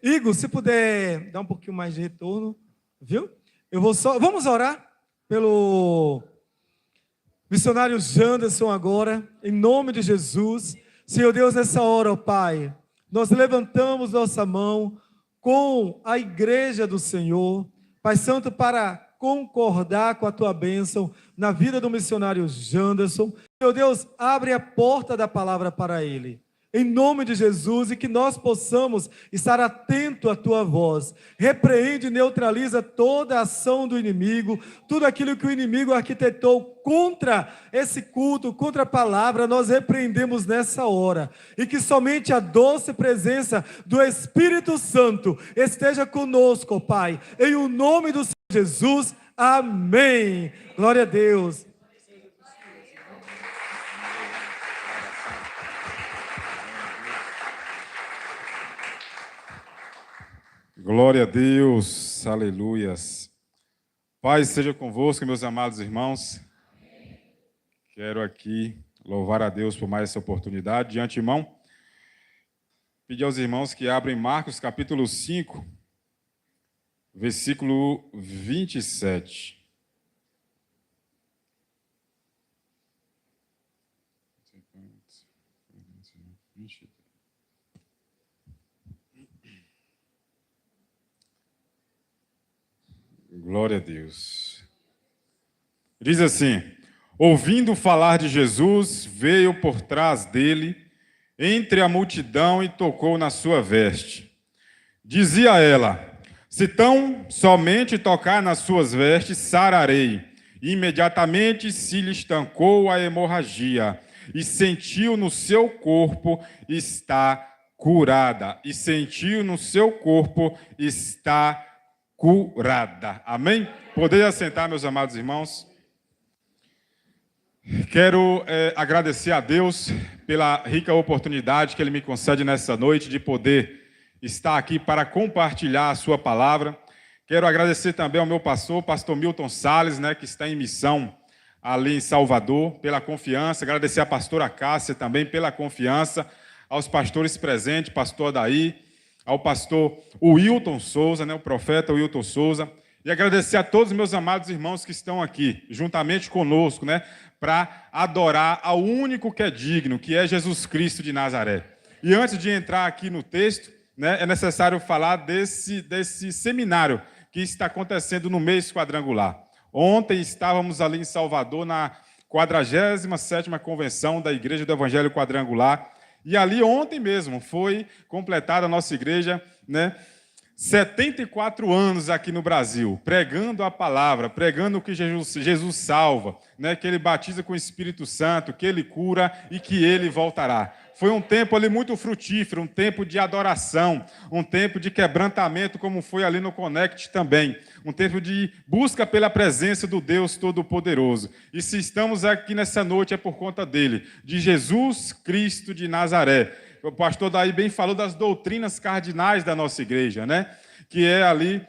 Igor, se puder dar um pouquinho mais de retorno, viu? Vamos orar pelo missionário Janderson agora, em nome de Jesus. Senhor Deus, nessa hora, ó Pai, nós levantamos nossa mão com a igreja do Senhor, Pai Santo, para concordar com a Tua bênção na vida do missionário Janderson. Senhor Deus, abre a porta da palavra para ele, em nome de Jesus, e que nós possamos estar atentos à Tua voz. Repreende e neutraliza toda a ação do inimigo, tudo aquilo que o inimigo arquitetou contra esse culto, contra a palavra, nós repreendemos nessa hora. E que somente a doce presença do Espírito Santo esteja conosco, Pai. Em o nome do Senhor Jesus, amém. Glória a Deus. Glória a Deus, aleluias. Paz seja convosco, meus amados irmãos. Quero aqui louvar a Deus por mais essa oportunidade. De antemão, pedir aos irmãos que abrem Marcos capítulo 5, versículo 27. Glória a Deus. Diz assim: ouvindo falar de Jesus, veio por trás dele, entre a multidão, e tocou na sua veste. Dizia ela: se tão somente tocar nas suas vestes, sararei. Imediatamente se lhe estancou a hemorragia, e sentiu no seu corpo está curada. E sentiu no seu corpo está curada. Amém? Podeis assentar, meus amados irmãos. Quero agradecer a Deus pela rica oportunidade que Ele me concede nessa noite de poder estar aqui para compartilhar a sua palavra. Quero agradecer também ao meu pastor, pastor Milton Salles, que está em missão ali em Salvador, pela confiança. Agradecer à pastora Cássia também pela confiança, aos pastores presentes, pastor Adaí, ao pastor Wilton Souza, o profeta Wilton Souza, e agradecer a todos os meus amados irmãos que estão aqui, juntamente conosco, para adorar ao único que é digno, que é Jesus Cristo de Nazaré. E antes de entrar aqui no texto, é necessário falar desse seminário que está acontecendo no mês quadrangular. Ontem estávamos ali em Salvador, na 47ª Convenção da Igreja do Evangelho Quadrangular, e ali ontem mesmo foi completada a nossa igreja, 74 anos aqui no Brasil, pregando a palavra, pregando que Jesus salva, que Ele batiza com o Espírito Santo, que Ele cura e que Ele voltará. Foi um tempo ali muito frutífero, um tempo de adoração, um tempo de quebrantamento, como foi ali no Connect também, um tempo de busca pela presença do Deus Todo-Poderoso. E se estamos aqui nessa noite é por conta dele, de Jesus Cristo de Nazaré. O pastor Daí bem falou das doutrinas cardinais da nossa igreja, que é ali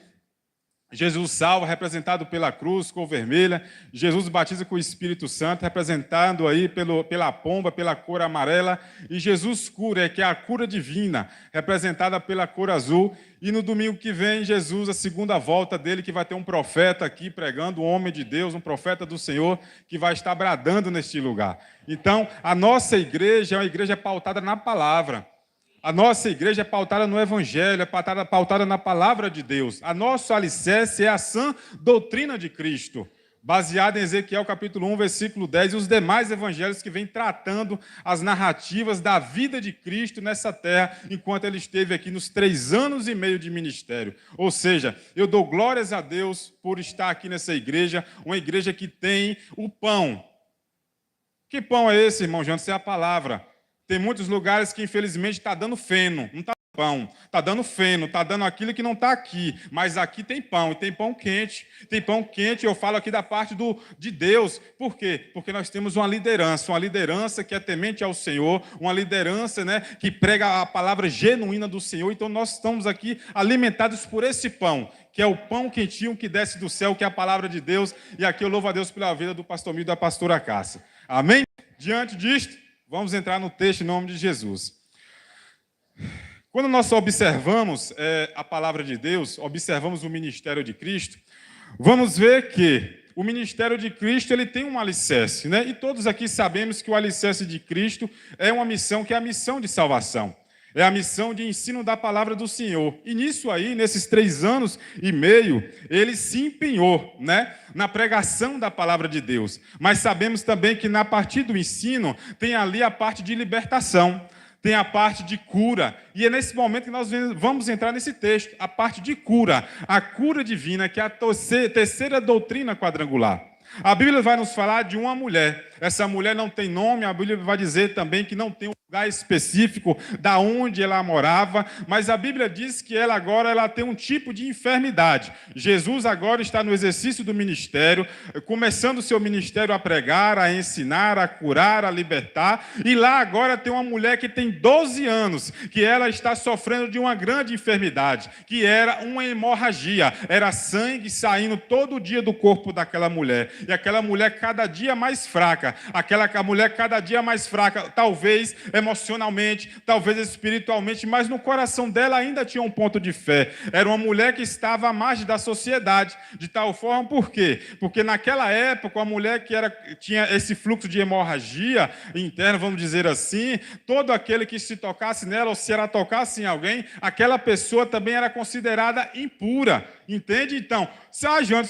Jesus salva, representado pela cruz, cor vermelha. Jesus batiza com o Espírito Santo, representado aí pela pomba, pela cor amarela. E Jesus cura, que é a cura divina, representada pela cor azul. E no domingo que vem, Jesus, a segunda volta dele, que vai ter um profeta aqui pregando, um homem de Deus, um profeta do Senhor, que vai estar bradando neste lugar. Então, a nossa igreja é uma igreja pautada na palavra. A nossa igreja é pautada no Evangelho, é pautada na palavra de Deus. A nosso alicerce é a sã doutrina de Cristo, baseada em Ezequiel capítulo 1, versículo 10, e os demais evangelhos que vêm tratando as narrativas da vida de Cristo nessa terra, enquanto Ele esteve aqui nos 3 anos e meio de ministério. Ou seja, eu dou glórias a Deus por estar aqui nessa igreja, uma igreja que tem o pão. Que pão é esse, irmão João? Isso é a palavra. Tem muitos lugares que, infelizmente, está dando feno, não está pão. Está dando feno, está dando aquilo que não está aqui. Mas aqui tem pão, e tem pão quente. Tem pão quente, eu falo aqui da parte de Deus. Por quê? Porque nós temos uma liderança que é temente ao Senhor, uma liderança que prega a palavra genuína do Senhor. Então, nós estamos aqui alimentados por esse pão, que é o pão quentinho que desce do céu, que é a palavra de Deus. E aqui eu louvo a Deus pela vida do pastor Milton e da pastora Cássia. Amém? Diante disto, vamos entrar no texto em nome de Jesus. Quando nós observamos a palavra de Deus, observamos o ministério de Cristo, vamos ver que o ministério de Cristo ele tem um alicerce, né? E todos aqui sabemos que o alicerce de Cristo é uma missão que é a missão de salvação. É a missão de ensino da palavra do Senhor. E nisso aí, nesses 3 anos e meio, ele se empenhou, né, na pregação da palavra de Deus. Mas sabemos também que na parte do ensino tem ali a parte de libertação, tem a parte de cura. E é nesse momento que nós vamos entrar nesse texto, a parte de cura, a cura divina, que é a terceira doutrina quadrangular. A Bíblia vai nos falar de uma mulher. Essa mulher não tem nome, a Bíblia vai dizer também que não tem um lugar específico da onde ela morava, mas a Bíblia diz que ela agora tem um tipo de enfermidade. Jesus agora está no exercício do ministério, começando o seu ministério a pregar, a ensinar, a curar, a libertar, e lá agora tem uma mulher que tem 12 anos, que ela está sofrendo de uma grande enfermidade, que era uma hemorragia, era sangue saindo todo dia do corpo daquela mulher, e aquela mulher cada dia mais fraca, aquela mulher cada dia mais fraca, talvez emocionalmente, talvez espiritualmente, mas no coração dela ainda tinha um ponto de fé. Era uma mulher que estava à margem da sociedade, de tal forma, por quê? Porque naquela época, a mulher que tinha esse fluxo de hemorragia interna, vamos dizer assim, todo aquele que se tocasse nela, ou se ela tocasse em alguém, aquela pessoa também era considerada impura, entende? Então,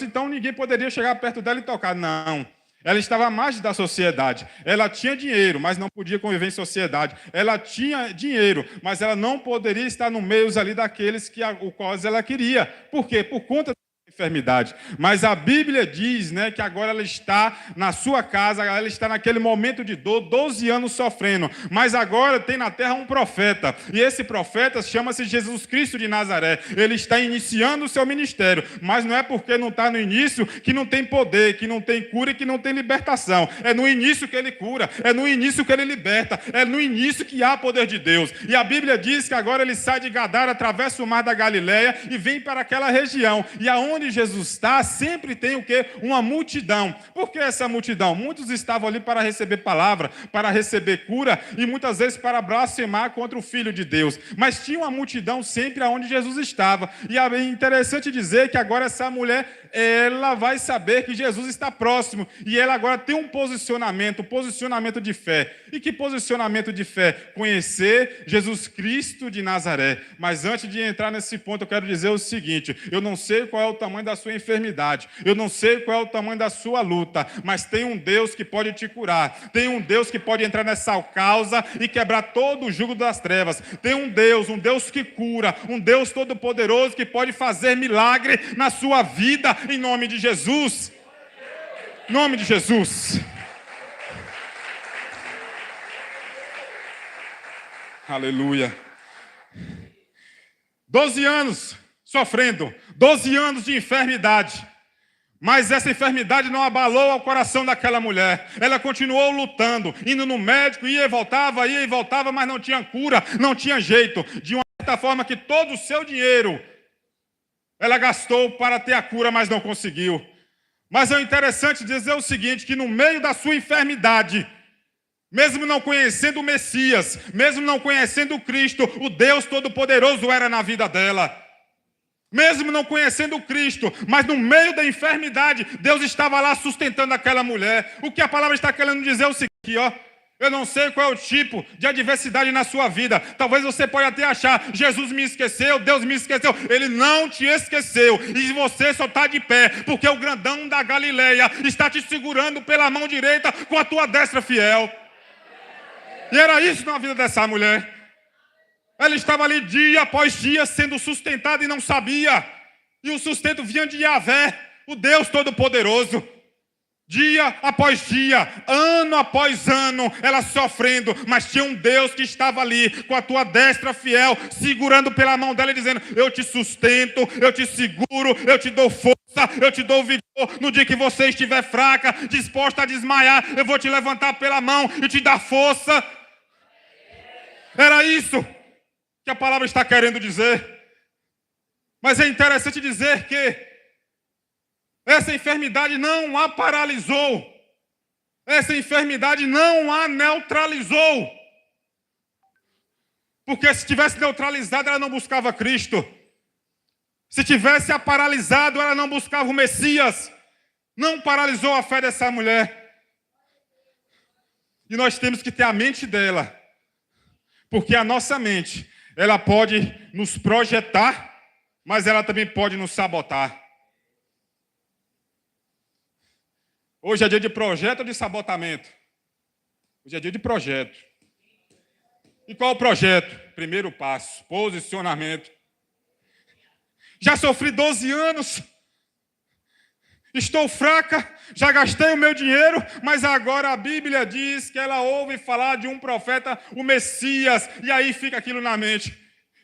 então ninguém poderia chegar perto dela e tocar, não. Ela estava à margem da sociedade. Ela tinha dinheiro, mas não podia conviver em sociedade. Ela tinha dinheiro, mas ela não poderia estar no meio ali daqueles o qual ela queria. Por quê? Por conta enfermidade. Mas a Bíblia diz, né, que agora ela está na sua casa, ela está naquele momento de dor, 12 anos sofrendo, mas agora tem na terra um profeta, e esse profeta chama-se Jesus Cristo de Nazaré. Ele está iniciando o seu ministério, mas não é porque não está no início que não tem poder, que não tem cura e que não tem libertação. É no início que ele cura, é no início que ele liberta, é no início que há poder de Deus. E a Bíblia diz que agora ele sai de Gadara, atravessa o mar da Galileia e vem para aquela região, e aonde Jesus está, sempre tem o quê? Uma multidão. Por que essa multidão? Muitos estavam ali para receber palavra, para receber cura e muitas vezes para blasfemar contra o Filho de Deus. Mas tinha uma multidão sempre aonde Jesus estava. E é interessante dizer que agora essa mulher, ela vai saber que Jesus está próximo e ela agora tem um posicionamento de fé. E que posicionamento de fé? Conhecer Jesus Cristo de Nazaré. Mas antes de entrar nesse ponto, eu quero dizer o seguinte: eu não sei qual é o tamanho da sua enfermidade, eu não sei qual é o tamanho da sua luta, mas tem um Deus que pode te curar, tem um Deus que pode entrar nessa causa e quebrar todo o jugo das trevas. Tem um Deus que cura, um Deus todo-poderoso que pode fazer milagre na sua vida, em nome de Jesus. Em nome de Jesus. Aleluia. 12 anos sofrendo, 12 anos de enfermidade. Mas essa enfermidade não abalou o coração daquela mulher. Ela continuou lutando, indo no médico, ia e voltava, mas não tinha cura, não tinha jeito. De uma certa forma que todo o seu dinheiro ela gastou para ter a cura, mas não conseguiu. Mas é interessante dizer o seguinte, que no meio da sua enfermidade, mesmo não conhecendo o Messias, mesmo não conhecendo o Cristo, o Deus Todo-Poderoso era na vida dela. Mesmo não conhecendo o Cristo, mas no meio da enfermidade, Deus estava lá sustentando aquela mulher. O que a palavra está querendo dizer é o seguinte, ó. Eu não sei qual é o tipo de adversidade na sua vida. Talvez você pode até achar, Jesus me esqueceu, Deus me esqueceu. Ele não te esqueceu. E você só está de pé, porque o grandão da Galileia está te segurando pela mão direita com a tua destra fiel. E era isso na vida dessa mulher. Ela estava ali dia após dia sendo sustentada e não sabia. E o sustento vinha de Yahvé, o Deus Todo-Poderoso. Dia após dia, ano após ano, ela sofrendo, mas tinha um Deus que estava ali com a tua destra fiel, segurando pela mão dela e dizendo: eu te sustento, eu te seguro, eu te dou força, eu te dou vigor. No dia que você estiver fraca, disposta a desmaiar, eu vou te levantar pela mão e te dar força. Era isso que a palavra está querendo dizer. Mas é interessante dizer que essa enfermidade não a paralisou, essa enfermidade não a neutralizou. Porque se tivesse neutralizado, ela não buscava Cristo. Se tivesse a paralisado, ela não buscava o Messias. Não paralisou a fé dessa mulher. E nós temos que ter a mente dela. Porque a nossa mente, ela pode nos projetar, mas ela também pode nos sabotar. Hoje é dia de projeto ou de sabotamento? Hoje é dia de projeto. E qual o projeto? Primeiro passo, posicionamento. Já sofri 12 anos. Estou fraca, já gastei o meu dinheiro, mas agora a Bíblia diz que ela ouve falar de um profeta, o Messias, e aí fica aquilo na mente.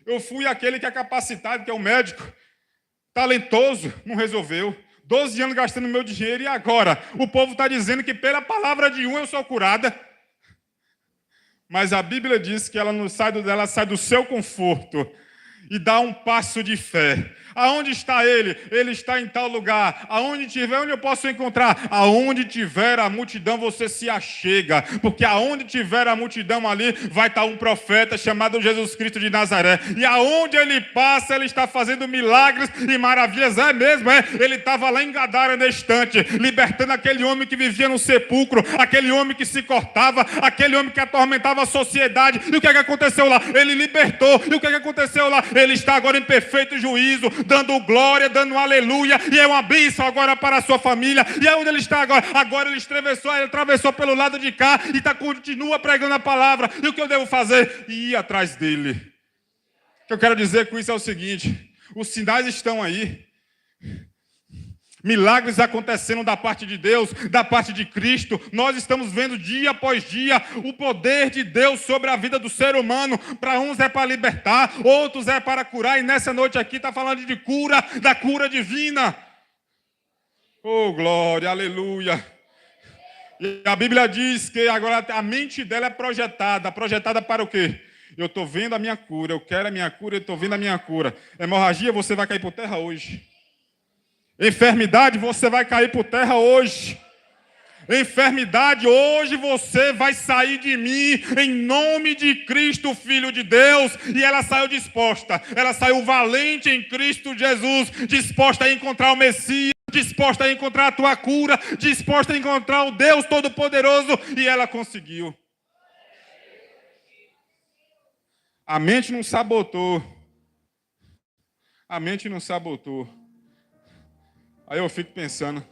Eu fui aquele que é capacitado, que é o médico, talentoso, não resolveu. 12 anos gastando meu dinheiro e agora o povo está dizendo que pela palavra de um eu sou curada. Mas a Bíblia diz que ela não sai dela, sai do seu conforto e dá um passo de fé. Aonde está ele? Ele está em tal lugar. Aonde tiver, onde eu posso encontrar? Aonde tiver a multidão, você se achega. Porque aonde tiver a multidão ali, vai estar um profeta chamado Jesus Cristo de Nazaré. E aonde ele passa, ele está fazendo milagres e maravilhas. É mesmo, é. Ele estava lá em Gadara, na estante, libertando aquele homem que vivia no sepulcro, aquele homem que se cortava, aquele homem que atormentava a sociedade. E o que é que aconteceu lá? Ele libertou. E o que é que aconteceu lá? Ele está agora em perfeito juízo, dando glória, dando aleluia, e é uma bênção agora para a sua família. E é onde ele está agora? Agora ele atravessou pelo lado de cá e continua pregando a palavra. E o que eu devo fazer? Ir atrás dele. O que eu quero dizer com isso é o seguinte: os sinais estão aí. Milagres acontecendo da parte de Deus, da parte de Cristo. Nós estamos vendo dia após dia o poder de Deus sobre a vida do ser humano. Para uns é para libertar, outros é para curar. E nessa noite aqui está falando de cura, da cura divina. Oh, glória, aleluia. E a Bíblia diz que agora a mente dela é projetada. Projetada para o quê? Eu estou vendo a minha cura, eu quero a minha cura, eu estou vendo a minha cura. Hemorragia, você vai cair por terra hoje. Enfermidade, você vai cair por terra hoje. Enfermidade, hoje você vai sair de mim, em nome de Cristo, Filho de Deus. E ela saiu disposta, ela saiu valente em Cristo Jesus, disposta a encontrar o Messias, disposta a encontrar a tua cura, disposta a encontrar o Deus Todo-Poderoso. E ela conseguiu. A mente não sabotou. A mente não sabotou. Aí eu fico pensando,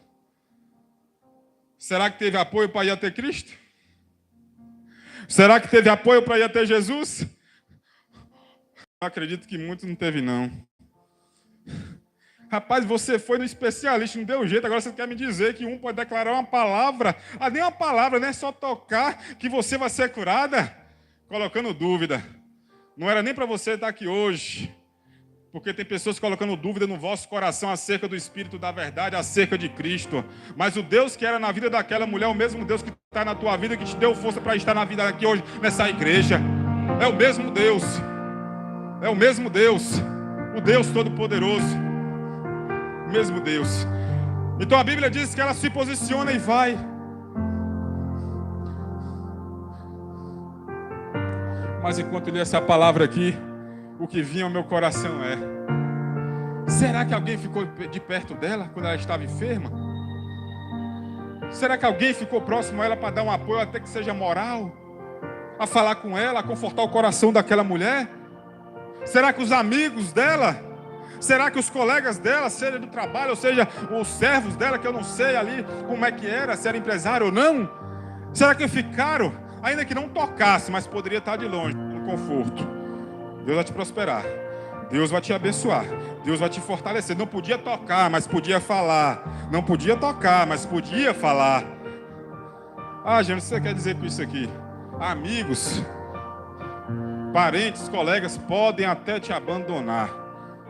será que teve apoio para ir até Cristo? Será que teve apoio para ir até Jesus? Eu acredito que muito não teve, não. Rapaz, você foi no especialista, não deu jeito, agora você quer me dizer que um pode declarar uma palavra, nem uma palavra, não é só tocar que você vai ser curada? Colocando dúvida. Não era nem para você estar aqui hoje. Porque tem pessoas colocando dúvida no vosso coração acerca do Espírito da verdade, acerca de Cristo. Mas o Deus que era na vida daquela mulher é o mesmo Deus que está na tua vida, que te deu força para estar na vida aqui hoje, nessa igreja. É o mesmo Deus. É o mesmo Deus. O Deus Todo-Poderoso. O mesmo Deus. Então a Bíblia diz que ela se posiciona e vai. Mas enquanto eu li essa palavra aqui, o que vinha ao meu coração é: será que alguém ficou de perto dela quando ela estava enferma? Será que alguém ficou próximo a ela para dar um apoio, até que seja moral? A falar com ela, a confortar o coração daquela mulher? Será que os amigos dela? Será que os colegas dela, seja do trabalho, ou seja, os servos dela, que eu não sei ali como é que era, se era empresário ou não? Será que ficaram, ainda que não tocasse, mas poderia estar de longe, no conforto? Deus vai te prosperar. Deus vai te abençoar. Deus vai te fortalecer. Não podia tocar, mas podia falar. Não podia tocar, mas podia falar. Gente, o que você quer dizer com isso aqui? Amigos, parentes, colegas podem até te abandonar,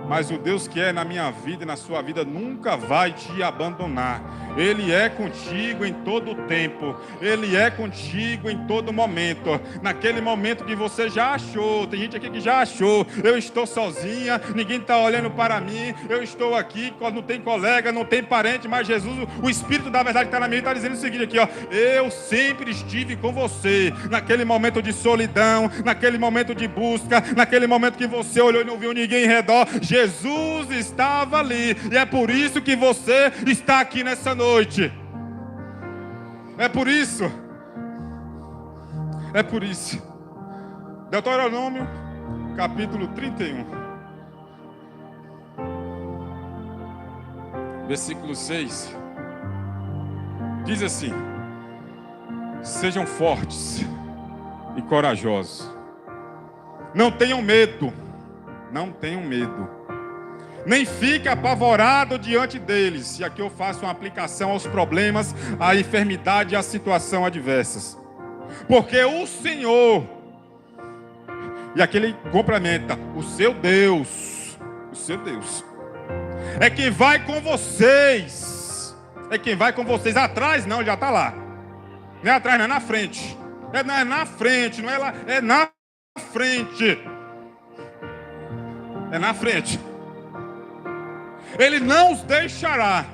mas o Deus que é na minha vida e na sua vida nunca vai te abandonar. Ele é contigo em todo o tempo. Ele é contigo em todo momento. Naquele momento que você já achou, tem gente aqui que já achou, eu estou sozinha, ninguém está olhando para mim, eu estou aqui, não tem colega, não tem parente, mas Jesus, o Espírito da verdade que está na minha vida, está dizendo o seguinte aqui, ó: eu sempre estive com você, naquele momento de solidão, naquele momento de busca, naquele momento que você olhou e não viu ninguém em redor, Jesus estava ali, e é por isso que você está aqui nessa noite. É por isso. É por isso. Deuteronômio, capítulo 31. Versículo 6. Diz assim: sejam fortes e corajosos. Não tenham medo. Não tenham medo. Nem fique apavorado diante deles. E aqui eu faço uma aplicação aos problemas, à enfermidade e à situação adversas. Porque o Senhor, e aqui ele complementa, o seu Deus, é quem vai com vocês. É quem vai com vocês. Atrás não, ele já está lá. Não é atrás, não é na frente. Não é na frente, não é lá, é na frente. É na frente. Ele não os deixará,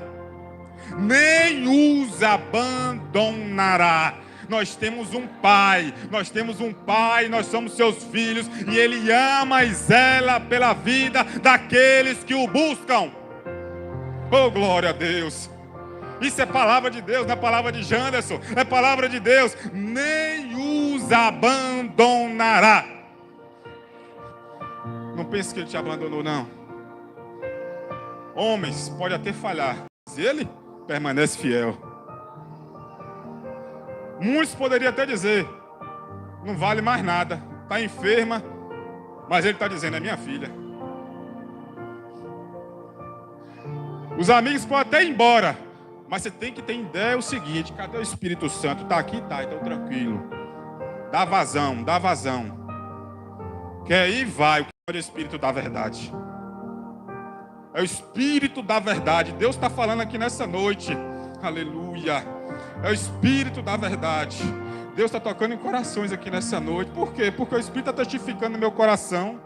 nem os abandonará. Nós temos um Pai, nós somos seus filhos, e Ele ama e zela pela vida daqueles que o buscam. Oh, glória a Deus! Isso é palavra de Deus, não é palavra de Janderson, é palavra de Deus. Nem os abandonará. Não pense que Ele te abandonou, não. Homens, pode até falhar, mas Ele permanece fiel. Muitos poderiam até dizer: não vale mais nada, está enferma, mas Ele está dizendo: é minha filha. Os amigos podem até ir embora, mas você tem que ter ideia o seguinte: cadê o Espírito Santo? Está aqui? Está, então tranquilo. Dá vazão, dá vazão. Quer ir? Vai. O que é o Espírito da verdade? É o Espírito da verdade. Deus está falando aqui nessa noite. Aleluia. É o Espírito da verdade. Deus está tocando em corações aqui nessa noite. Por quê? Porque o Espírito está testificando no meu coração.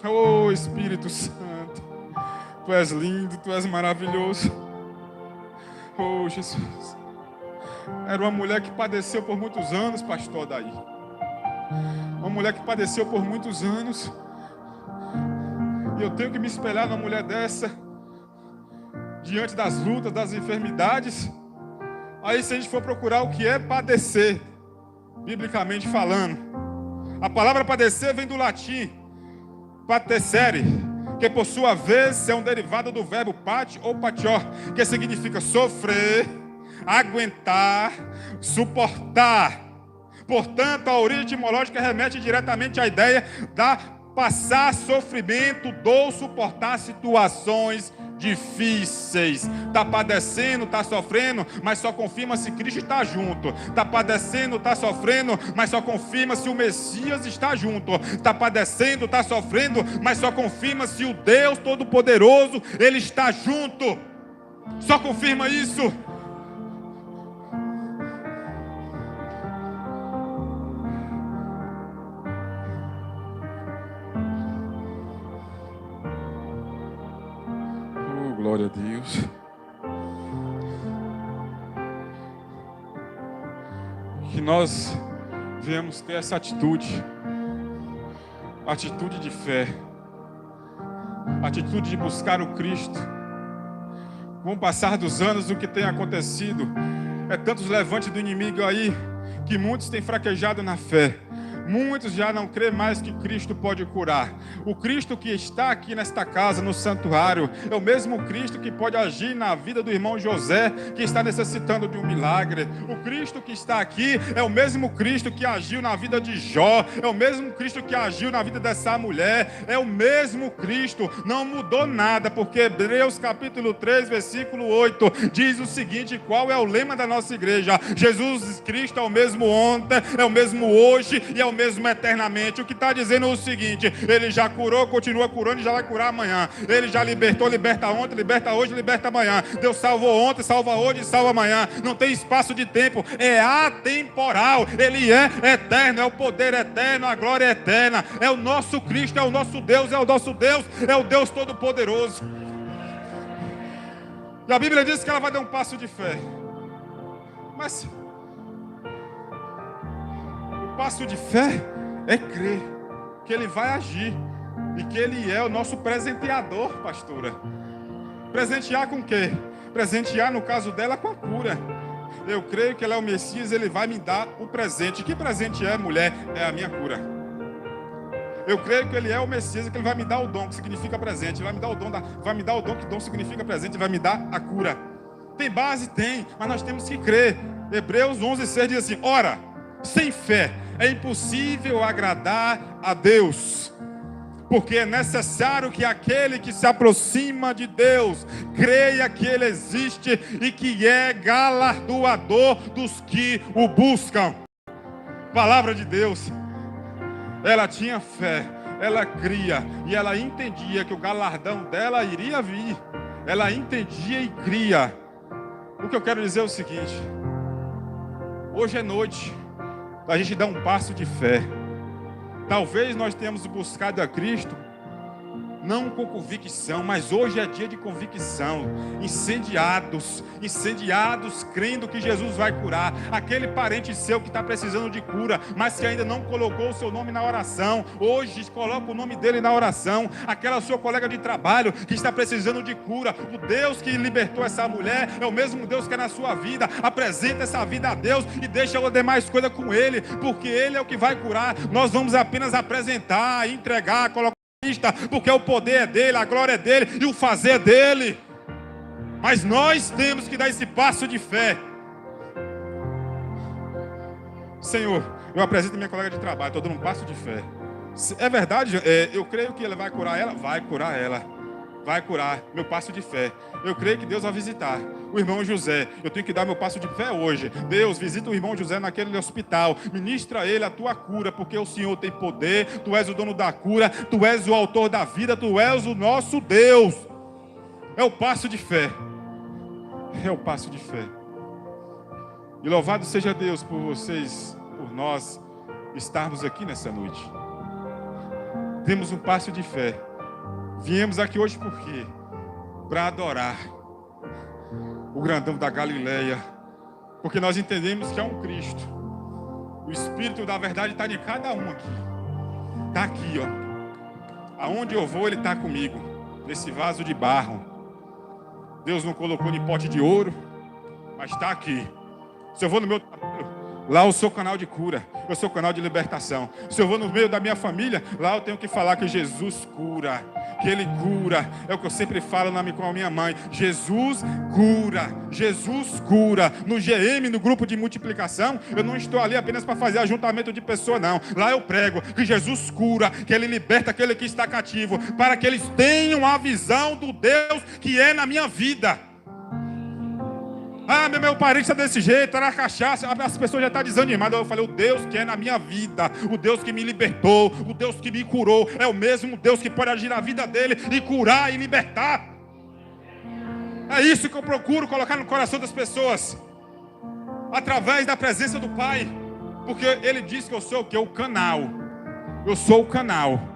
Oh, Espírito Santo, Tu és lindo, Tu és maravilhoso. Oh, Jesus. Era uma mulher que padeceu por muitos anos, pastor Daí. Uma mulher que padeceu por muitos anos. E eu tenho que me espelhar numa mulher dessa, diante das lutas, das enfermidades. Aí, se a gente for procurar o que é padecer, biblicamente falando, a palavra padecer vem do latim patecere, que por sua vez é um derivado do verbo pati ou patior, que significa sofrer, aguentar, suportar. Portanto, a origem etimológica remete diretamente à ideia da passar sofrimento, dor, suportar situações difíceis. Está padecendo, está sofrendo, mas só confirma se Cristo está junto. Está padecendo, está sofrendo, mas só confirma se o Messias está junto. Está padecendo, está sofrendo, mas só confirma se o Deus Todo-Poderoso, Ele está junto. Só confirma isso. Glória a Deus. Que nós venhamos ter essa atitude de fé, atitude de buscar o Cristo. Com o passar dos anos, o que tem acontecido é tantos levantes do inimigo aí, que muitos têm fraquejado na fé. Muitos já não crêem mais que Cristo pode curar. O Cristo que está aqui nesta casa, no santuário, é o mesmo Cristo que pode agir na vida do irmão José, que está necessitando de um milagre. O Cristo que está aqui é o mesmo Cristo que agiu na vida de Jó, é o mesmo Cristo que agiu na vida dessa mulher, é o mesmo Cristo, não mudou nada, porque Hebreus capítulo 3, versículo 8, diz o seguinte: qual é o lema da nossa igreja? Jesus Cristo é o mesmo ontem, é o mesmo hoje e é o mesmo eternamente. O que está dizendo é o seguinte: Ele já curou, continua curando e já vai curar amanhã. Ele já libertou, liberta ontem, liberta hoje, liberta amanhã. Deus salvou ontem, salva hoje, salva amanhã. Não tem espaço de tempo, é atemporal. Ele é eterno, é o poder eterno, a glória é eterna. É o nosso Cristo, é o nosso Deus, é o nosso Deus, é o Deus Todo-Poderoso. E a Bíblia diz que ela vai dar um passo de fé. Mas o passo de fé é crer que Ele vai agir e que Ele é o nosso presenteador, pastora. Presentear com o quê? Presentear, no caso dela, com a cura. Eu creio que Ele é o Messias, Ele vai me dar o presente. Que presente é, mulher? É a minha cura. Eu creio que Ele é o Messias, que Ele vai me dar o dom, que significa presente. Ele vai me dar o dom, vai me dar o dom, que dom significa presente, e vai me dar a cura. Tem base? Tem, mas nós temos que crer. Hebreus 11:6 diz assim: ora, sem fé é impossível agradar a Deus, porque é necessário que aquele que se aproxima de Deus creia que Ele existe e que é galardoador dos que o buscam. Palavra de Deus. Ela tinha fé, ela cria e ela entendia que o galardão dela iria vir. Ela entendia e cria. O que eu quero dizer é o seguinte: hoje é noite a gente dar um passo de fé. Talvez nós tenhamos buscado a Cristo não com convicção, mas hoje é dia de convicção. Incendiados, crendo que Jesus vai curar. Aquele parente seu que está precisando de cura, mas que ainda não colocou o seu nome na oração, hoje coloca o nome dele na oração. Aquela sua colega de trabalho que está precisando de cura, o Deus que libertou essa mulher é o mesmo Deus que é na sua vida. Apresenta essa vida a Deus e deixa as demais coisas com Ele, porque Ele é o que vai curar. Nós vamos apenas apresentar, entregar, colocar, porque o poder é dele, a glória é dele e o fazer é dele. Mas nós temos que dar esse passo de fé. Senhor, eu apresento minha colega de trabalho, estou dando um passo de fé. É verdade, eu creio que Ele vai curar ela. Vai curar ela, vai curar. Meu passo de fé. Eu creio que Deus vai visitar o irmão José. Eu tenho que dar meu passo de fé hoje. Deus, visita o irmão José naquele hospital. Ministra a ele a tua cura, porque o Senhor tem poder. Tu és o dono da cura. Tu és o autor da vida. Tu és o nosso Deus. É o passo de fé. É o passo de fé. E louvado seja Deus por vocês, por nós estarmos aqui nessa noite. Temos um passo de fé. Viemos aqui hoje por quê? Para adorar o grandão da Galileia, porque nós entendemos que é um Cristo. O Espírito da verdade está de cada um aqui. Está aqui, ó. Aonde eu vou, Ele está comigo. Nesse vaso de barro. Deus não colocou em pote de ouro, mas está aqui. Se eu vou no meu trabalho, lá eu sou canal de cura, eu sou canal de libertação. Se eu vou no meio da minha família, lá eu tenho que falar que Jesus cura, que Ele cura. É o que eu sempre falo com a minha mãe: Jesus cura, Jesus cura. No GM, no grupo de multiplicação, eu não estou ali apenas para fazer ajuntamento de pessoa, não. Lá eu prego que Jesus cura, que Ele liberta aquele que está cativo, para que eles tenham a visão do Deus que é na minha vida. Ah, meu parente está desse jeito, está na cachaça, as pessoas já estão desanimadas. Eu falei: o Deus que é na minha vida, o Deus que me libertou, o Deus que me curou, é o mesmo Deus que pode agir na vida dele e curar e libertar. É isso que eu procuro colocar no coração das pessoas, através da presença do Pai, porque Ele diz que eu sou o quê? O canal. Eu sou o canal.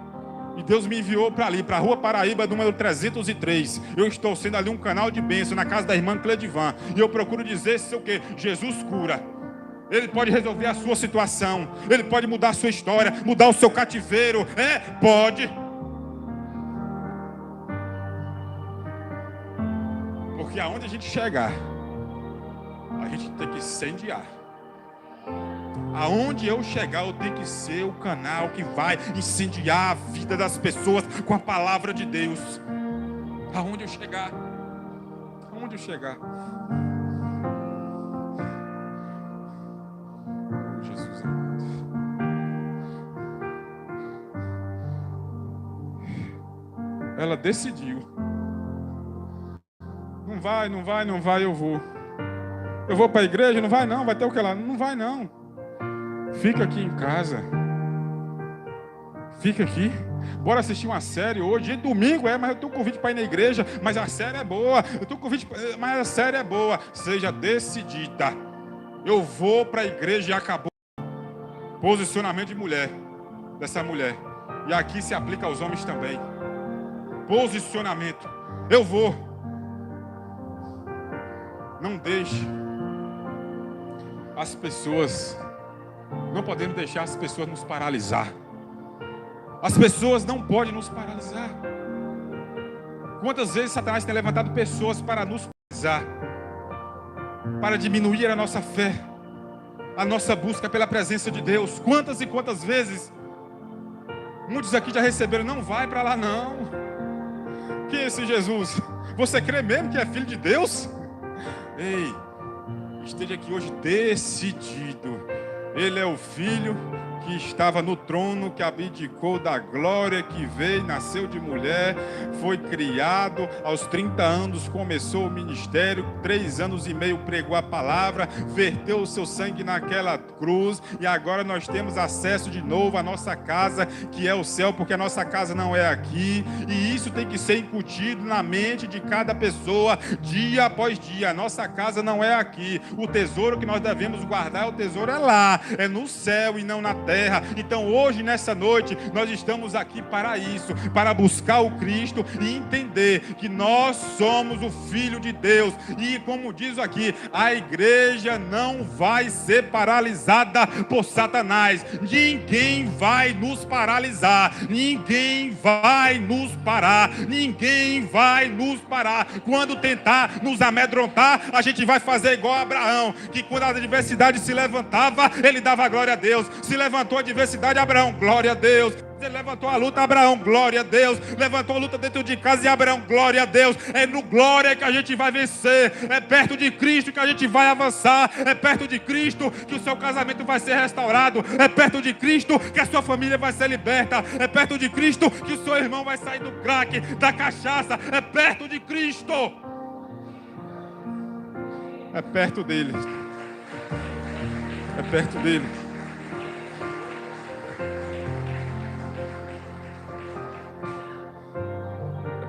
E Deus me enviou para ali, para a Rua Paraíba, número 303. Eu estou sendo ali um canal de bênção, na casa da irmã Cledivan. E eu procuro dizer o quê? Jesus cura. Ele pode resolver a sua situação. Ele pode mudar a sua história, mudar o seu cativeiro. Pode. Porque aonde a gente chegar, a gente tem que incendiar. Aonde eu chegar, eu tenho que ser o canal que vai incendiar a vida das pessoas com a palavra de Deus. Aonde eu chegar, aonde eu chegar. Jesus amado. Ela decidiu. Não vai, eu vou. Eu vou para a igreja, não vai não, vai ter o que lá? Não vai não. Fica aqui em casa. Fica aqui. Bora assistir uma série hoje. Domingo mas eu tenho convite para ir na igreja, mas a série é boa. Eu tenho convite, mas a série é boa. Seja decidida. Eu vou para a igreja e acabou. Posicionamento de mulher, dessa mulher. E aqui se aplica aos homens também. Posicionamento. Eu vou. Não deixe as pessoas, não podemos deixar as pessoas nos paralisar. As pessoas não podem nos paralisar. Quantas vezes Satanás tem levantado pessoas para nos paralisar, para diminuir a nossa fé, a nossa busca pela presença de Deus? Quantas e quantas vezes muitos aqui já receberam, não vai para lá não. Quem é esse Jesus? Você crê mesmo que é filho de Deus? Ei, esteja aqui hoje decidido. Ele é o filho que estava no trono, que abdicou da glória, que veio, nasceu de mulher, foi criado, aos 30 anos começou o ministério, 3 anos e meio pregou a palavra, verteu o seu sangue naquela cruz, e agora nós temos acesso de novo à nossa casa, que é o céu, porque a nossa casa não é aqui, e isso tem que ser incutido na mente de cada pessoa, dia após dia. A nossa casa não é aqui, o tesouro que nós devemos guardar, o tesouro é lá, é no céu e não na terra. Então hoje, nessa noite, nós estamos aqui para isso, para buscar o Cristo e entender que nós somos o Filho de Deus. E como diz aqui, a igreja não vai ser paralisada por Satanás. Ninguém vai nos paralisar, ninguém vai nos parar, ninguém vai nos parar. Quando tentar nos amedrontar, a gente vai fazer igual a Abraão, que quando a adversidade se levantava, ele dava glória a Deus. Se levantou a adversidade, Abraão, glória a Deus. Você levantou a luta, Abraão, glória a Deus. Levantou a luta dentro de casa, e Abraão, glória a Deus. É no glória que a gente vai vencer. É perto de Cristo que a gente vai avançar. É perto de Cristo que o seu casamento vai ser restaurado. É perto de Cristo que a sua família vai ser liberta. É perto de Cristo que o seu irmão vai sair do crack, da cachaça. É perto de Cristo. É perto dele. É perto dele.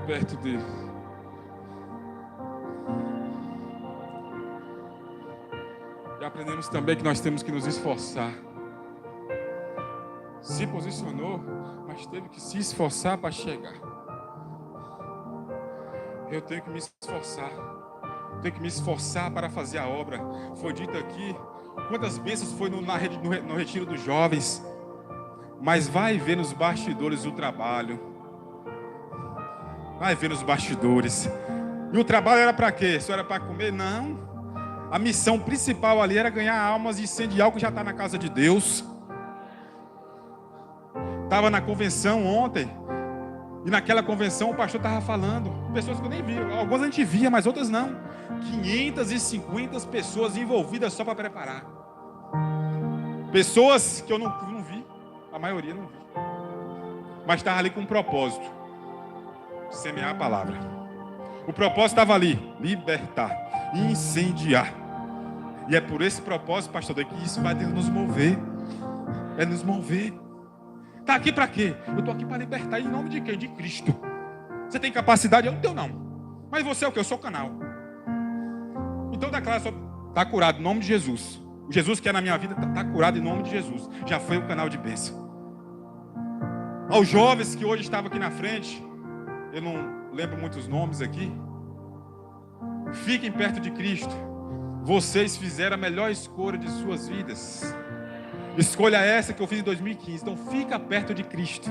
Perto dele. E aprendemos também que nós temos que nos esforçar. Se posicionou, mas teve que se esforçar para chegar. Eu tenho que me esforçar. Tenho que me esforçar para fazer a obra. Foi dito aqui, quantas bênçãos foi no retiro dos jovens. Mas vai ver nos bastidores o trabalho. Vai ver nos bastidores. E o trabalho era para quê? Só era para comer? Não. A missão principal ali era ganhar almas e incendiar o que já está na casa de Deus. Estava na convenção ontem. E naquela convenção o pastor estava falando. Pessoas que eu nem vi. Algumas a gente via, mas outras não. 550 pessoas envolvidas só para preparar. Pessoas que eu não vi. A maioria não vi. Mas estava ali com um propósito. Semear a palavra. O propósito estava ali: libertar, incendiar. E é por esse propósito, pastor, que isso vai nos mover. É nos mover. Está aqui para quê? Eu estou aqui para libertar em nome de quem? De Cristo. Você tem capacidade? Eu não tenho, não. Mas você é o que? Eu sou o canal. Então declara: está curado em nome de Jesus. O Jesus que é na minha vida está curado em nome de Jesus. Já foi o canal de bênção. Aos jovens que hoje estavam aqui na frente, eu não lembro muitos nomes aqui. Fiquem perto de Cristo. Vocês fizeram a melhor escolha de suas vidas. Escolha essa que eu fiz em 2015. Então fica perto de Cristo.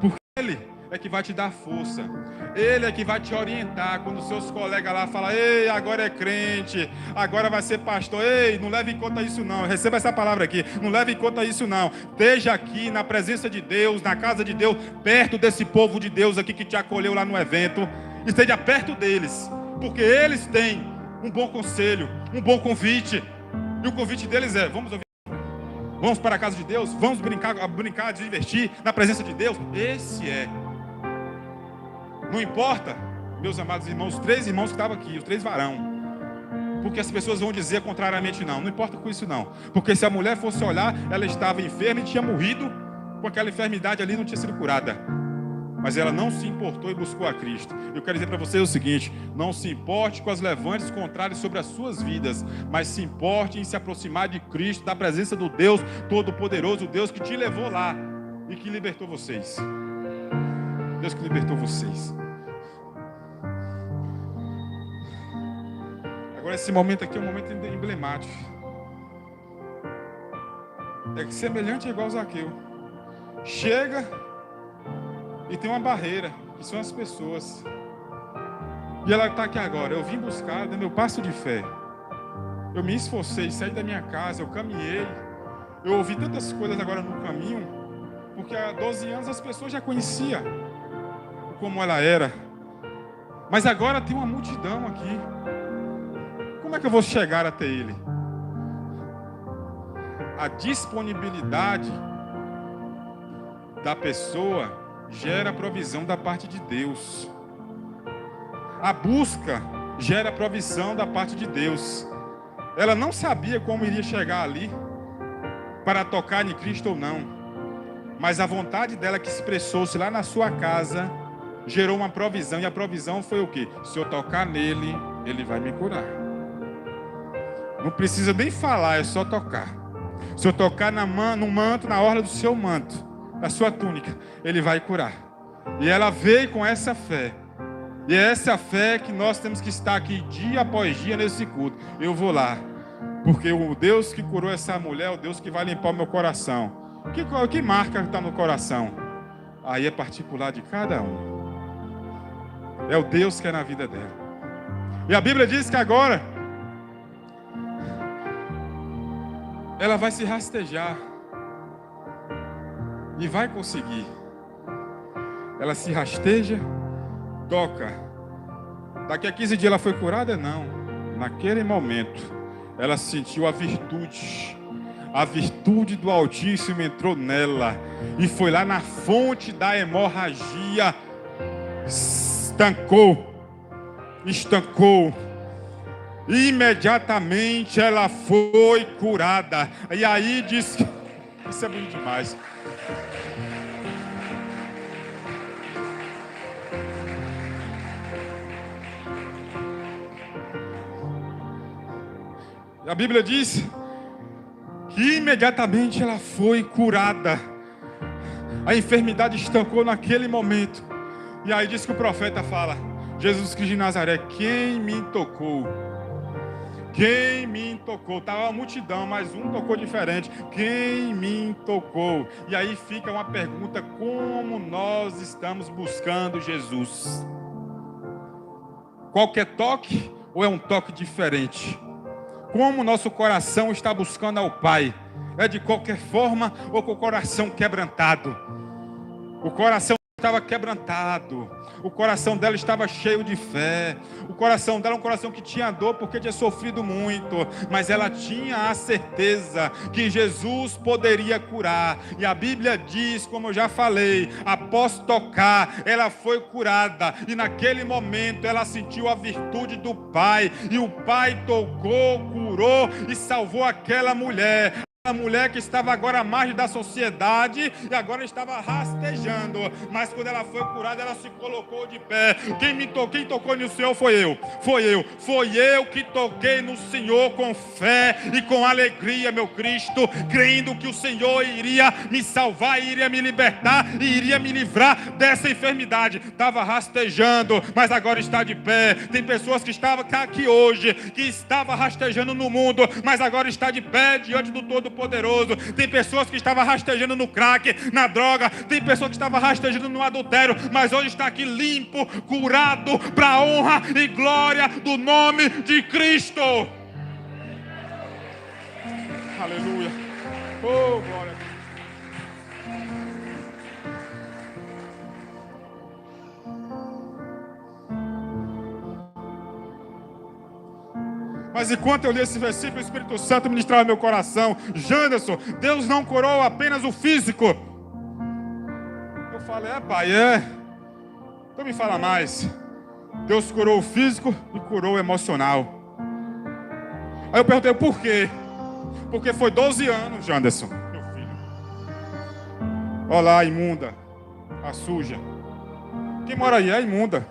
Porque Ele é que vai te dar força. Ele é que vai te orientar. Quando seus colegas lá falam: ei, agora é crente, agora vai ser pastor. Ei, não leve em conta isso não. Receba essa palavra aqui. Não leve em conta isso não. Esteja aqui na presença de Deus, na casa de Deus, perto desse povo de Deus aqui que te acolheu lá no evento. Esteja perto deles, porque eles têm um bom conselho, um bom convite. E o convite deles é: vamos ouvir. Vamos para a casa de Deus, vamos brincar, divertir na presença de Deus. Esse é. Não importa, meus amados irmãos, os 3 irmãos que estavam aqui, os 3 varão. Porque as pessoas vão dizer contrariamente não. Não importa com isso não. Porque se a mulher fosse olhar, ela estava enferma e tinha morrido com aquela enfermidade ali, não tinha sido curada. Mas ela não se importou e buscou a Cristo. Eu quero dizer para vocês o seguinte: não se importe com as levantes contrárias sobre as suas vidas, mas se importe em se aproximar de Cristo, da presença do Deus Todo-Poderoso, o Deus que te levou lá e que libertou vocês. Deus que libertou vocês. Agora esse momento aqui é um momento emblemático. É que semelhante é igual Zaqueu. Chega e tem uma barreira, que são as pessoas. E ela está aqui agora. Eu vim buscar, dei meu passo de fé. Eu me esforcei, saí da minha casa, eu caminhei. Eu ouvi tantas coisas agora no caminho, porque há 12 anos as pessoas já conheciam como ela era. Mas agora tem uma multidão aqui. Como é que eu vou chegar até ele? A disponibilidade da pessoa gera provisão da parte de Deus. A busca gera provisão da parte de Deus. Ela não sabia como iria chegar ali para tocar em Cristo ou não, mas a vontade dela que expressou-se lá na sua casa gerou uma provisão, e a provisão foi o quê? Se eu tocar nele, ele vai me curar. Não precisa nem falar, é só tocar. Se eu tocar no manto, na orla do seu manto, da sua túnica, ele vai curar. E ela veio com essa fé. E é essa fé que nós temos que estar aqui dia após dia nesse culto. Eu vou lá, porque o Deus que curou essa mulher é o Deus que vai limpar o meu coração. Que marca está no coração? Aí é particular de cada um. É o Deus que é na vida dela. E a Bíblia diz que agora ela vai se rastejar e vai conseguir. Ela se rasteja, toca. Daqui a 15 dias ela foi curada? Não. Naquele momento ela sentiu a virtude. A virtude do Altíssimo entrou nela e foi lá na fonte da hemorragia. Estancou. Imediatamente ela foi curada. E aí diz que isso é bonito demais. A Bíblia diz que imediatamente ela foi curada. A enfermidade estancou naquele momento. E aí diz que o profeta fala: Jesus Cristo de Nazaré, quem me tocou? Quem me tocou? Estava uma multidão, mas um tocou diferente. Quem me tocou? E aí fica uma pergunta: como nós estamos buscando Jesus? Qualquer toque ou é um toque diferente? Como o nosso coração está buscando ao Pai? É de qualquer forma ou com o coração quebrantado? O coração estava quebrantado. O coração dela estava cheio de fé. O coração dela é um coração que tinha dor porque tinha sofrido muito, mas ela tinha a certeza que Jesus poderia curar. E a Bíblia diz, como eu já falei, após tocar, ela foi curada. E naquele momento ela sentiu a virtude do Pai. E o Pai tocou, curou e salvou aquela mulher. A mulher que estava agora à margem da sociedade e agora estava rastejando, mas quando ela foi curada, ela se colocou de pé. Quem tocou no Senhor foi eu que toquei no Senhor com fé e com alegria, meu Cristo, crendo que o Senhor iria me salvar, iria me libertar e iria me livrar dessa enfermidade. Estava rastejando, mas agora está de pé. Tem pessoas que estavam aqui hoje, que estava rastejando no mundo, mas agora está de pé diante do Todo-Poderoso. Tem pessoas que estavam rastejando no crack, na droga. Tem pessoas que estavam rastejando no adultério, mas hoje está aqui limpo, curado, para a honra e glória do nome de Cristo. Aleluia. Oh, glória a Deus. Mas enquanto eu li esse versículo, o Espírito Santo ministrava meu coração. Janderson, Deus não curou apenas o físico. Eu falei, pai, então me fala mais. Deus curou o físico e curou o emocional. Aí eu perguntei, por quê? Porque foi 12 anos, Janderson, meu filho. Olha lá, imunda, a suja. Quem mora aí é imunda,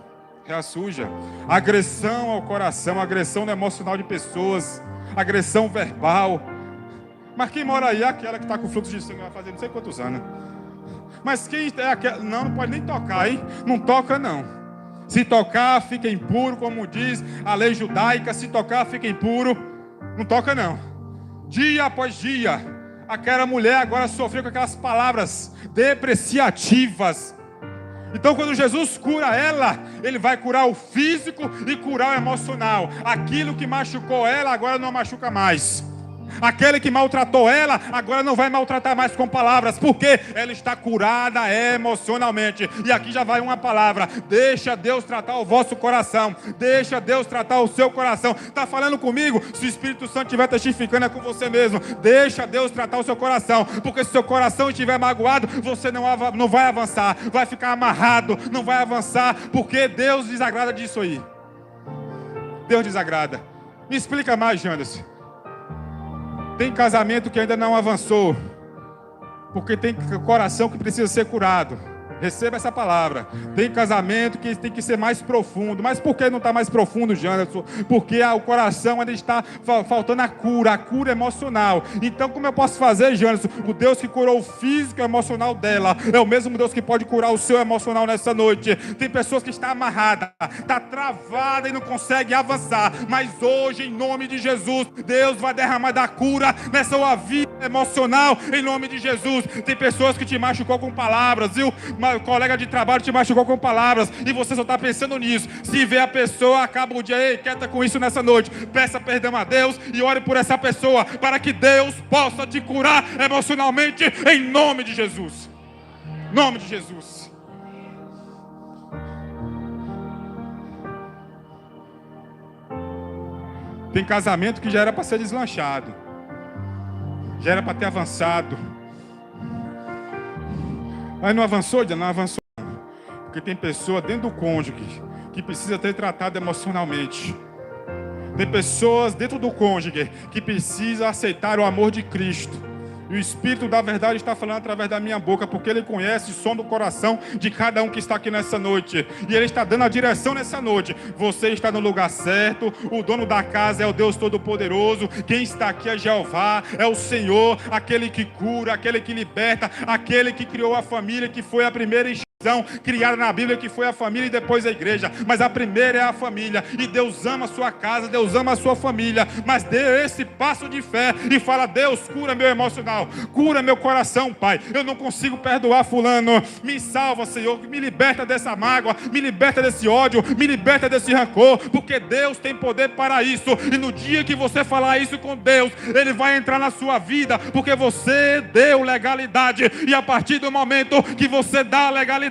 é a suja. Agressão ao coração, agressão no emocional de pessoas, agressão verbal. Mas quem mora aí é aquela que está com fluxo de sangue, vai fazer não sei quantos anos. Mas quem é aquela... Não pode nem tocar, hein? Não toca, não. Se tocar, fica impuro, como diz a lei judaica. Se tocar, fica impuro. Não toca, não. Dia após dia, aquela mulher agora sofreu com aquelas palavras depreciativas. Então, quando Jesus cura ela, Ele vai curar o físico e curar o emocional. Aquilo que machucou ela, agora não machuca mais. Aquele que maltratou ela, agora não vai maltratar mais com palavras, porque ela está curada emocionalmente. E aqui já vai uma palavra: deixa Deus tratar o vosso coração, deixa Deus tratar o seu coração. Está falando comigo? Se o Espírito Santo estiver testificando, é com você mesmo. Deixa Deus tratar o seu coração, porque se o seu coração estiver magoado, você não vai avançar, vai ficar amarrado, não vai avançar, porque Deus desagrada disso aí. Deus desagrada. Me explica mais, Janderson. Tem casamento que ainda não avançou, porque tem coração que precisa ser curado. Receba essa palavra. Tem casamento que tem que ser mais profundo. Mas por que não está mais profundo, Janderson? Porque o coração ainda está faltando a cura emocional. Então, como eu posso fazer, Janderson? O Deus que curou o físico e o emocional dela é o mesmo Deus que pode curar o seu emocional nessa noite. Tem pessoas que estão amarradas, está travada e não consegue avançar. Mas hoje, em nome de Jesus, Deus vai derramar da cura nessa sua vida emocional, em nome de Jesus. Tem pessoas que te machucou com palavras, viu? Uma colega de trabalho te machucou com palavras e você só está pensando nisso. Se vê a pessoa, acaba o dia, ei, quieta com isso nessa noite. Peça perdão a Deus e ore por essa pessoa, para que Deus possa te curar emocionalmente, em nome de Jesus. Em nome de Jesus. Tem casamento que já era para ser deslanchado, já era para ter avançado. Mas não avançou, não avançou. Porque tem pessoa dentro do cônjuge que precisa ter tratado emocionalmente. Tem pessoas dentro do cônjuge que precisam aceitar o amor de Cristo. E o Espírito da verdade está falando através da minha boca, porque Ele conhece o som do coração de cada um que está aqui nessa noite. E Ele está dando a direção nessa noite. Você está no lugar certo. O dono da casa é o Deus Todo-Poderoso. Quem está aqui é Jeová, é o Senhor, aquele que cura, aquele que liberta, aquele que criou a família, que foi a primeira instituição criada na Bíblia, que foi a família e depois a igreja. Mas a primeira é a família. E Deus ama a sua casa, Deus ama a sua família. Mas dê esse passo de fé e fala: Deus, cura meu emocional, cura meu coração, Pai. Eu não consigo perdoar fulano. Me salva, Senhor, me liberta dessa mágoa, me liberta desse ódio, me liberta desse rancor, porque Deus tem poder para isso. E no dia que você falar isso com Deus, Ele vai entrar na sua vida, porque você deu legalidade. E a partir do momento que você dá a legalidade,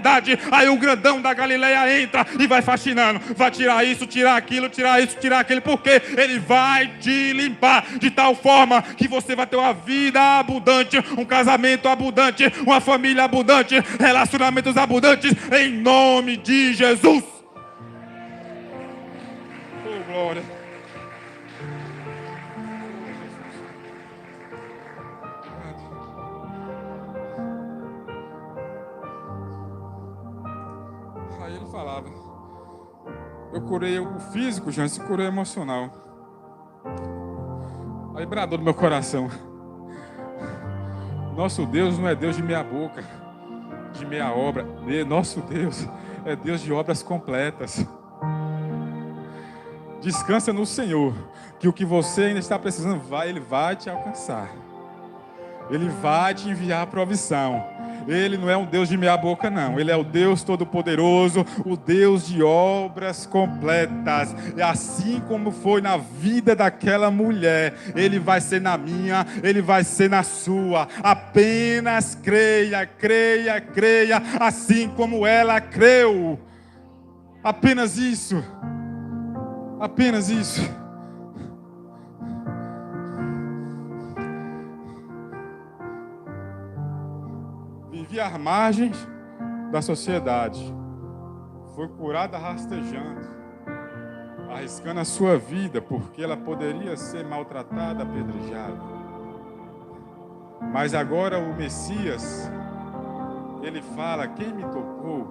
aí o grandão da Galileia entra e vai fascinando, vai tirar isso, tirar aquilo, tirar isso, tirar aquilo, porque Ele vai te limpar de tal forma que você vai ter uma vida abundante, um casamento abundante, uma família abundante, relacionamentos abundantes, em nome de Jesus. Oh, glória. Aí ele falava: eu curei o físico, Janderson, curei o emocional. Aí bradou no meu coração: nosso Deus não é Deus de meia boca, de meia obra. Nosso Deus é Deus de obras completas. Descansa no Senhor, que o que você ainda está precisando, Ele vai te alcançar. Ele vai te enviar a provisão. Ele não é um Deus de meia boca, não. Ele é o Deus Todo-Poderoso, o Deus de obras completas. E assim como foi na vida daquela mulher, Ele vai ser na minha, Ele vai ser na sua. Apenas creia, creia, creia, assim como ela creu. Apenas isso. Apenas isso. Vivia às margens da sociedade. Foi curada rastejando, arriscando a sua vida, porque ela poderia ser maltratada, apedrejada. Mas agora o Messias ele fala, quem me tocou,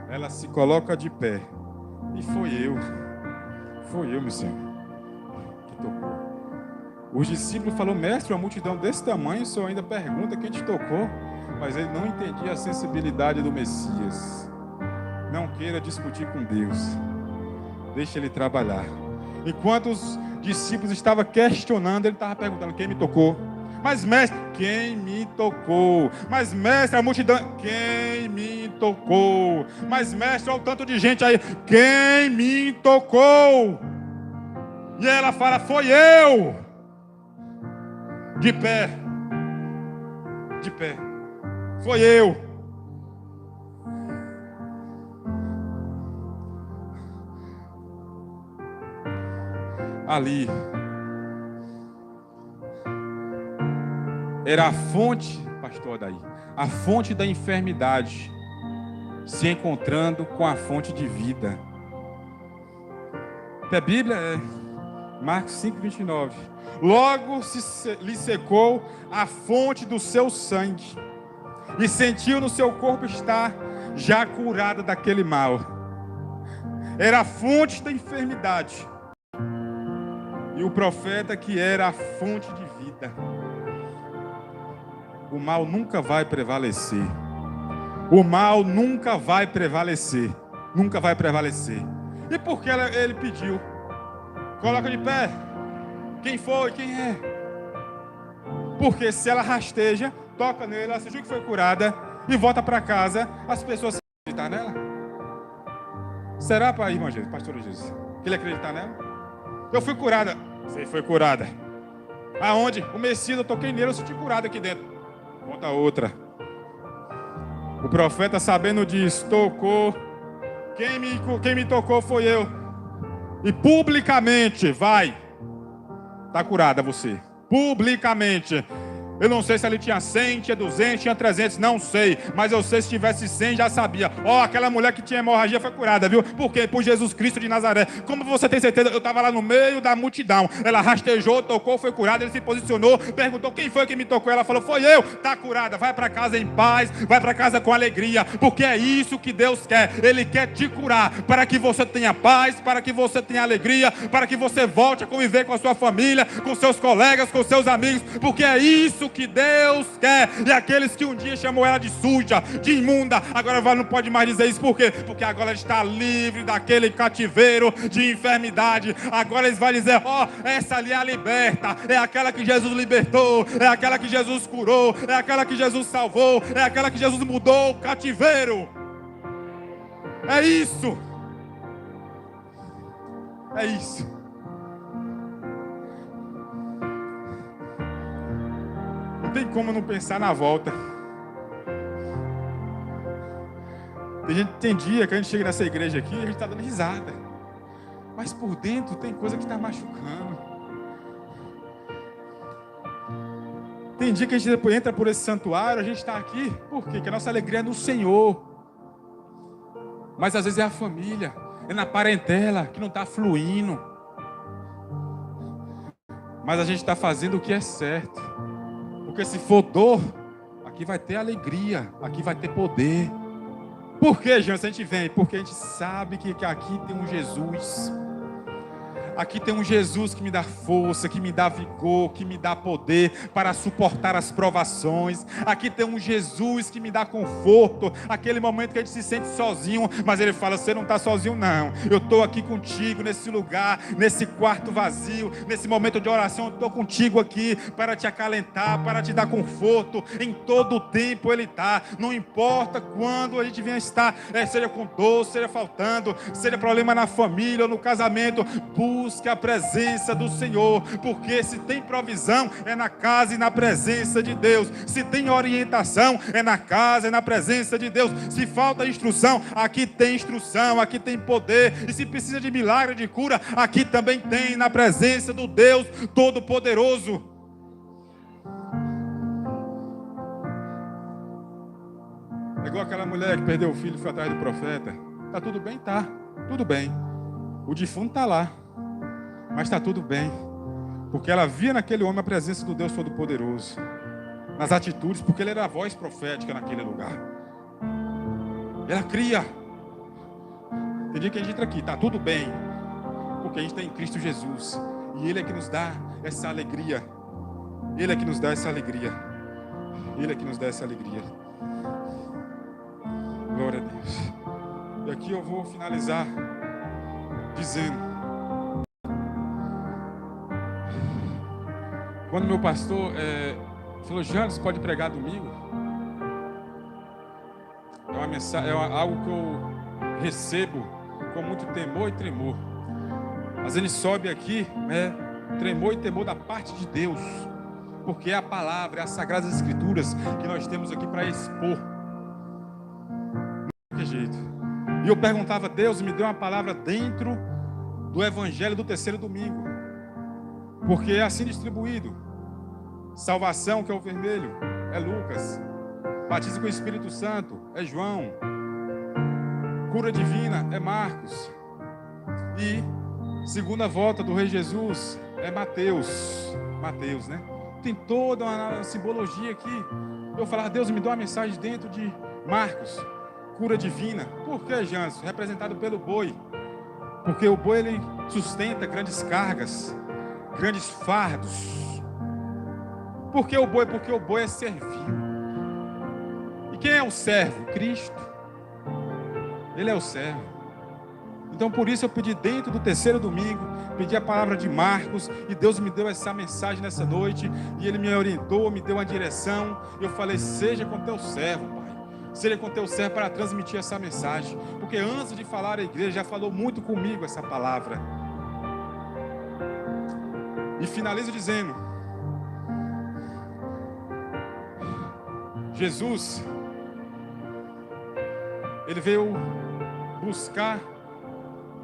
ela se coloca de pé. E foi eu, meu Senhor, que tocou. Os discípulos falaram, mestre, uma multidão desse tamanho, o Senhor ainda pergunta quem te tocou. Mas ele não entendia a sensibilidade do Messias. Não queira discutir com Deus. Deixa ele trabalhar. Enquanto os discípulos estavam questionando, ele estava perguntando, quem me tocou? Mas mestre, quem me tocou? Mas mestre, a multidão, quem me tocou? Mas mestre, olha o tanto de gente aí, quem me tocou? E ela fala, foi eu. De pé. De pé. Foi eu. Ali era a fonte, pastor Daí, a fonte da enfermidade se encontrando com a fonte de vida. A Bíblia é Marcos 5:29. Logo lhe secou a fonte do seu sangue e sentiu no seu corpo estar já curada daquele mal. Era a fonte da enfermidade. E o profeta que era a fonte de vida. O mal nunca vai prevalecer. O mal nunca vai prevalecer. Nunca vai prevalecer. E por que ele pediu? Coloca de pé. Quem foi? Quem é? Porque se ela rasteja, toca nele, ela se julga que foi curada e volta para casa, as pessoas acreditar nela? Será, para irmã Jesus, pastor Jesus, que ele acreditar nela? Eu fui curada. Você foi curada. Aonde? O Messias, eu toquei nele, eu senti curada aqui dentro. Conta outra. O profeta, sabendo disso, tocou. Quem me tocou foi eu. E publicamente, vai. Está curada você. Publicamente. Eu não sei se ele tinha 100, tinha 200, tinha 300, não sei. Mas eu sei se tivesse 100, já sabia. Aquela mulher que tinha hemorragia foi curada, viu? Por quê? Por Jesus Cristo de Nazaré. Como você tem certeza? Eu estava lá no meio da multidão. Ela rastejou, tocou, foi curada. Ele se posicionou, perguntou quem foi que me tocou. Ela falou, foi eu. Está curada. Vai para casa em paz, vai para casa com alegria. Porque é isso que Deus quer. Ele quer te curar para que você tenha paz, para que você tenha alegria, para que você volte a conviver com a sua família, com seus colegas, com seus amigos. Porque é isso que Deus quer. E aqueles que um dia chamou ela de suja, de imunda, agora não pode mais dizer isso. Por quê? Porque agora ela está livre daquele cativeiro de enfermidade. Agora eles vão dizer, essa ali é a liberta, é aquela que Jesus libertou, é aquela que Jesus curou, é aquela que Jesus salvou, é aquela que Jesus mudou o cativeiro. É isso. É isso. Não tem como não pensar na volta. Tem dia que a gente chega nessa igreja aqui e a gente está dando risada. Mas por dentro tem coisa que está machucando. Tem dia que a gente entra por esse santuário, a gente está aqui. Por quê? Porque a nossa alegria é no Senhor. Mas às vezes é a família, é na parentela que não está fluindo. Mas a gente está fazendo o que é certo. Porque se for dor, aqui vai ter alegria, aqui vai ter poder. Por que, Jean, se a gente vem? Porque a gente sabe que aqui tem um Jesus. Aqui tem um Jesus que me dá força, que me dá vigor, que me dá poder para suportar as provações. Aqui tem um Jesus que me dá conforto. Aquele momento que a gente se sente sozinho, mas ele fala, você não está sozinho não. Eu estou aqui contigo nesse lugar, nesse quarto vazio, nesse momento de oração. Eu estou contigo aqui para te acalentar, para te dar conforto. Em todo o tempo ele está. Não importa quando a gente venha estar, seja com dor, seja faltando, seja problema na família ou no casamento. Busque a presença do Senhor, porque se tem provisão, é na casa e na presença de Deus. Se tem orientação, é na casa e na presença de Deus. Se falta instrução, aqui tem instrução, aqui tem poder. E se precisa de milagre, de cura, aqui também tem, na presença do Deus Todo-Poderoso. É igual aquela mulher que perdeu o filho e foi atrás do profeta. Tá tudo bem? Tá, tudo bem. O defunto tá lá. Mas está tudo bem, porque ela via naquele homem a presença do Deus Todo-Poderoso, nas atitudes, porque ele era a voz profética naquele lugar. Ela cria. Tem dia que a gente entra aqui, tá tudo bem, porque a gente está em Cristo Jesus. E Ele é que nos dá essa alegria. Ele é que nos dá essa alegria. Ele é que nos dá essa alegria. Glória a Deus. E aqui eu vou finalizar dizendo: quando meu pastor falou, Jandes, pode pregar domingo? É uma mensagem, algo que eu recebo com muito temor e tremor. Às vezes ele sobe aqui, tremor e temor da parte de Deus, porque é a palavra, é as Sagradas Escrituras que nós temos aqui para expor. De que jeito? E eu perguntava, Deus me deu uma palavra dentro do Evangelho do terceiro domingo, porque é assim distribuído. Salvação, que é o vermelho, é Lucas. Batismo com o Espírito Santo, é João. Cura divina, é Marcos. E segunda volta do Rei Jesus, é Mateus. Mateus, né? Tem toda uma simbologia aqui. Eu falava, Deus me deu uma mensagem dentro de Marcos. Cura divina. Por que, Janso? Representado pelo boi. Porque o boi, ele sustenta grandes cargas, grandes fardos. Por que o boi? Porque o boi é servil. E quem é o servo? Cristo. Ele é o servo. Então por isso eu pedi dentro do terceiro domingo, pedi a palavra de Marcos, e Deus me deu essa mensagem nessa noite, e Ele me orientou, me deu uma direção. Eu falei, seja com teu servo, Pai. Seja com teu servo para transmitir essa mensagem. Porque antes de falar a igreja, já falou muito comigo essa palavra. E finalizo dizendo, Jesus, Ele veio buscar,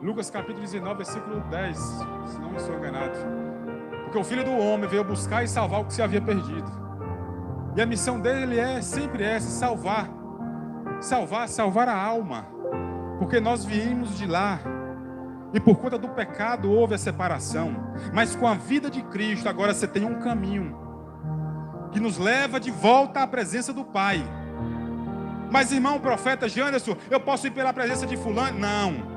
Lucas capítulo 19, versículo 10, se não me sou enganado. Porque o Filho do Homem veio buscar e salvar o que se havia perdido. E a missão dele é sempre essa, salvar a alma. Porque nós viemos de lá. E por conta do pecado houve a separação. Mas com a vida de Cristo, agora você tem um caminho que nos leva de volta à presença do Pai. Mas irmão, profeta Janderson, eu posso ir pela presença de fulano? Não.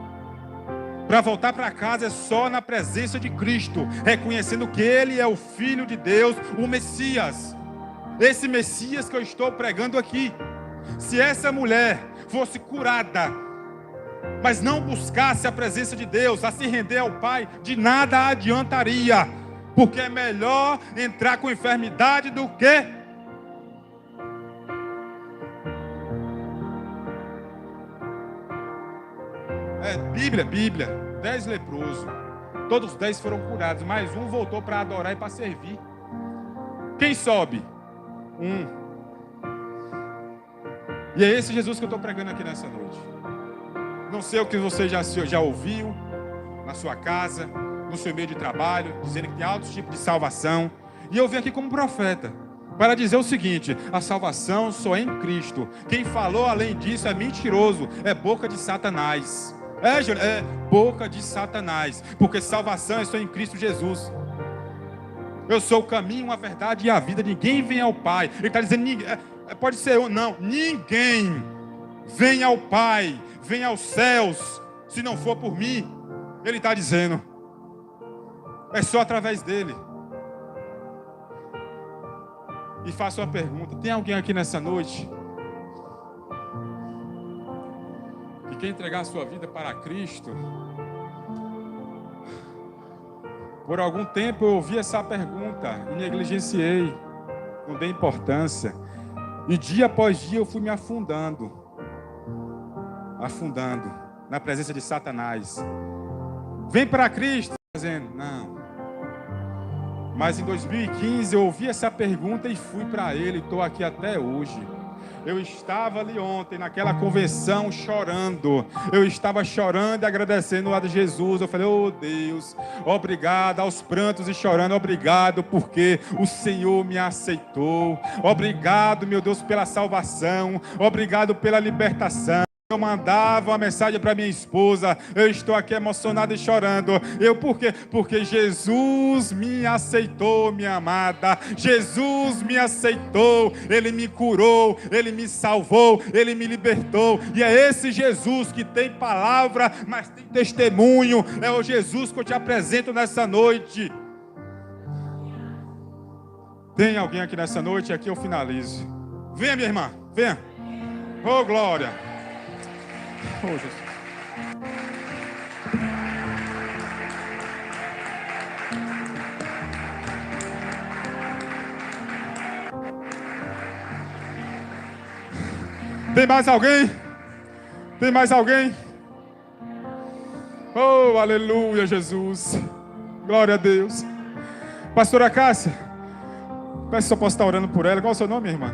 Para voltar para casa é só na presença de Cristo, reconhecendo que Ele é o Filho de Deus, o Messias. Esse Messias que eu estou pregando aqui. Se essa mulher fosse curada, mas não buscasse a presença de Deus, a se render ao Pai, de nada adiantaria. Porque é melhor entrar com enfermidade do que... Bíblia, 10 leprosos, todos os 10 foram curados, mas um voltou para adorar e para servir. Quem sobe? E é esse Jesus que eu estou pregando aqui nessa noite. Não sei o que você já ouviu na sua casa, no seu meio de trabalho, dizendo que tem altos tipos de salvação, e eu vim aqui como profeta para dizer o seguinte: a salvação só é em Cristo. Quem falou além disso é mentiroso, é boca de Satanás. É boca de Satanás, porque salvação é só em Cristo Jesus. Eu sou o caminho, a verdade e a vida. Ninguém vem ao Pai. Ele está dizendo, pode ser eu, não, ninguém vem ao Pai, vem aos céus, se não for por mim. Ele está dizendo, é só através dele. E faço uma pergunta: tem alguém aqui nessa noite que quer entregar a sua vida para Cristo? Por algum tempo eu ouvi essa pergunta e negligenciei, não dei importância. E dia após dia eu fui me afundando na presença de Satanás. Vem para Cristo, dizendo, não. Mas em 2015 eu ouvi essa pergunta e fui para Ele, e estou aqui até hoje. Eu estava ali ontem, naquela convenção, chorando. Eu estava chorando e agradecendo a Jesus. Eu falei, oh Deus, obrigado, aos prantos e chorando, obrigado, porque o Senhor me aceitou. Obrigado, meu Deus, pela salvação. Obrigado pela libertação. Eu mandava uma mensagem para minha esposa, eu estou aqui emocionado e chorando. Por quê? Porque Jesus me aceitou, minha amada. Jesus me aceitou, Ele me curou, Ele me salvou, Ele me libertou. E é esse Jesus que tem palavra, mas tem testemunho. É o Jesus que eu te apresento nessa noite. Tem alguém aqui nessa noite? Aqui eu finalizo. Venha, minha irmã, venha. Oh, glória. Oh, Jesus. Tem mais alguém? Tem mais alguém? Oh, aleluia, Jesus. Glória a Deus. Pastora Cássia, peço se eu posso estar orando por ela. Qual é o seu nome, irmã?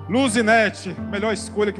Luzinete, melhor escolha que você